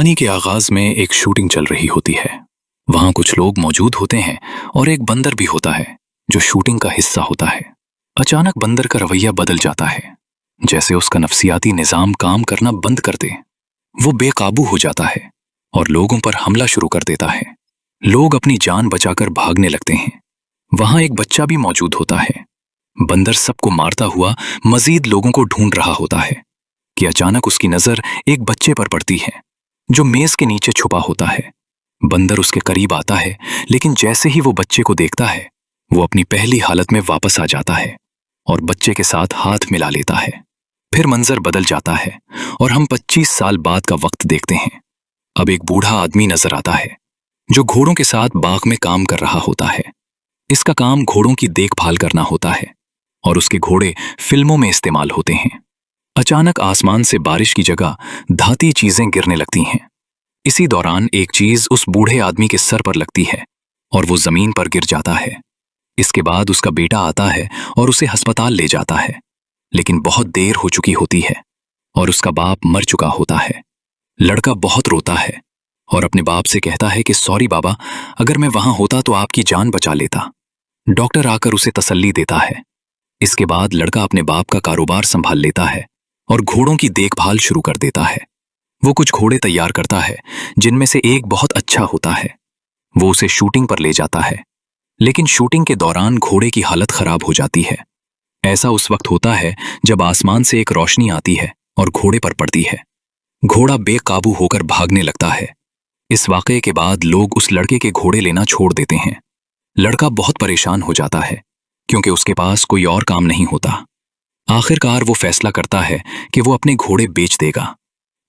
कहानी के आगाज में एक शूटिंग चल रही होती है। वहां कुछ लोग मौजूद होते हैं और एक बंदर भी होता है जो शूटिंग का हिस्सा होता है। अचानक बंदर का रवैया बदल जाता है, जैसे उसका नफ्सियाती निजाम काम करना बंद कर दे। वो बेकाबू हो जाता है और लोगों पर हमला शुरू कर देता है। लोग अपनी जान बचाकर भागने लगते हैं। वहां एक बच्चा भी मौजूद होता है। बंदर सबको मारता हुआ मजीद लोगों को ढूंढ रहा होता है कि अचानक उसकी नजर एक बच्चे पर पड़ती है जो मेज के नीचे छुपा होता है। बंदर उसके करीब आता है, लेकिन जैसे ही वो बच्चे को देखता है, वो अपनी पहली हालत में वापस आ जाता है और बच्चे के साथ हाथ मिला लेता है। फिर मंजर बदल जाता है और हम 25 साल बाद का वक्त देखते हैं। अब एक बूढ़ा आदमी नजर आता है जो घोड़ों के साथ बाग में काम कर रहा होता है। इसका काम घोड़ों की देखभाल करना होता है और उसके घोड़े फिल्मों में इस्तेमाल होते हैं। अचानक आसमान से बारिश की जगह धाती चीजें गिरने लगती हैं। इसी दौरान एक चीज उस बूढ़े आदमी के सर पर लगती है और वो जमीन पर गिर जाता है। इसके बाद उसका बेटा आता है और उसे अस्पताल ले जाता है, लेकिन बहुत देर हो चुकी होती है और उसका बाप मर चुका होता है। लड़का बहुत रोता है और अपने बाप से कहता है कि सॉरी बाबा, अगर मैं वहां होता तो आपकी जान बचा लेता। डॉक्टर आकर उसे तसल्ली देता है। इसके बाद लड़का अपने बाप का कारोबार संभाल लेता है और घोड़ों की देखभाल शुरू कर देता है। वो कुछ घोड़े तैयार करता है, जिनमें से एक बहुत अच्छा होता है। वो उसे शूटिंग पर ले जाता है, लेकिन शूटिंग के दौरान घोड़े की हालत खराब हो जाती है। ऐसा उस वक्त होता है जब आसमान से एक रोशनी आती है और घोड़े पर पड़ती है। घोड़ा बेकाबू होकर भागने लगता है। इस वाकये के बाद लोग उस लड़के के घोड़े लेना छोड़ देते हैं। लड़का बहुत परेशान हो जाता है क्योंकि उसके पास कोई और काम नहीं होता। आखिरकार वो फैसला करता है कि वो अपने घोड़े बेच देगा।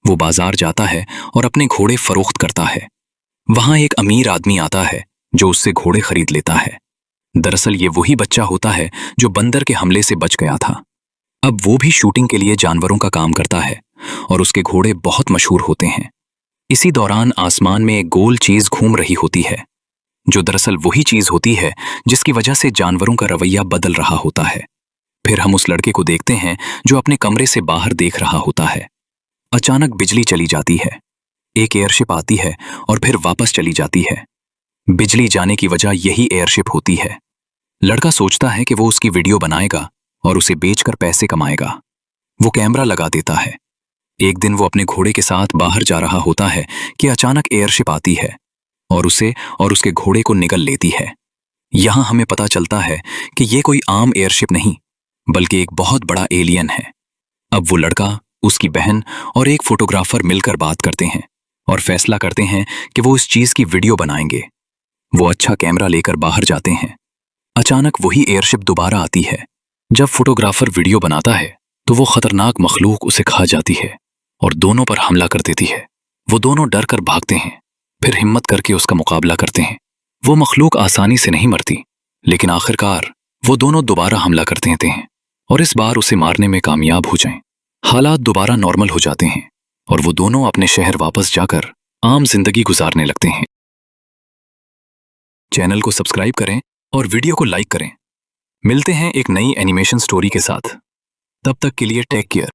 वो बाजार जाता है और अपने घोड़े फरोख्त करता है। वहां एक अमीर आदमी आता है जो उससे घोड़े खरीद लेता है। दरअसल ये वही बच्चा होता है जो बंदर के हमले से बच गया था। अब वो भी शूटिंग के लिए जानवरों का काम करता है और उसके घोड़े बहुत मशहूर होते हैं। इसी दौरान आसमान में एक गोल चीज घूम रही होती है, जो दरअसल वही चीज होती है जिसकी वजह से जानवरों का रवैया बदल रहा होता है। फिर हम उस लड़के को देखते हैं जो अपने कमरे से बाहर देख रहा होता है। अचानक बिजली चली जाती है। एक एयरशिप आती है और फिर वापस चली जाती है। बिजली जाने की वजह यही एयरशिप होती है। लड़का सोचता है कि वो उसकी वीडियो बनाएगा और उसे बेचकर पैसे कमाएगा। वो कैमरा लगा देता है। एक दिन वो अपने घोड़े के साथ बाहर जा रहा होता है कि अचानक एयरशिप आती है और उसे और उसके घोड़े को निगल लेती है। यहां हमें पता चलता है कि ये कोई आम एयरशिप नहीं, बल्कि एक बहुत बड़ा एलियन है। अब वो लड़का, उसकी बहन और एक फोटोग्राफर मिलकर बात करते हैं और फैसला करते हैं कि वो इस चीज की वीडियो बनाएंगे। वो अच्छा कैमरा लेकर बाहर जाते हैं। अचानक वही एयरशिप दोबारा आती है। जब फोटोग्राफर वीडियो बनाता है तो वो खतरनाक मखलूक उसे खा जाती है और दोनों पर हमला कर देती है। वो दोनों डर कर भागते हैं, फिर हिम्मत करके उसका मुकाबला करते हैं। वो मखलूक आसानी से नहीं मरती, लेकिन आखिरकार वो दोनों दोबारा हमला कर देते हैं और इस बार उसे मारने में कामयाब हो जाएं। हालात दोबारा नॉर्मल हो जाते हैं और वो दोनों अपने शहर वापस जाकर आम जिंदगी गुजारने लगते हैं। चैनल को सब्सक्राइब करें और वीडियो को लाइक करें। मिलते हैं एक नई एनिमेशन स्टोरी के साथ। तब तक के लिए टेक केयर।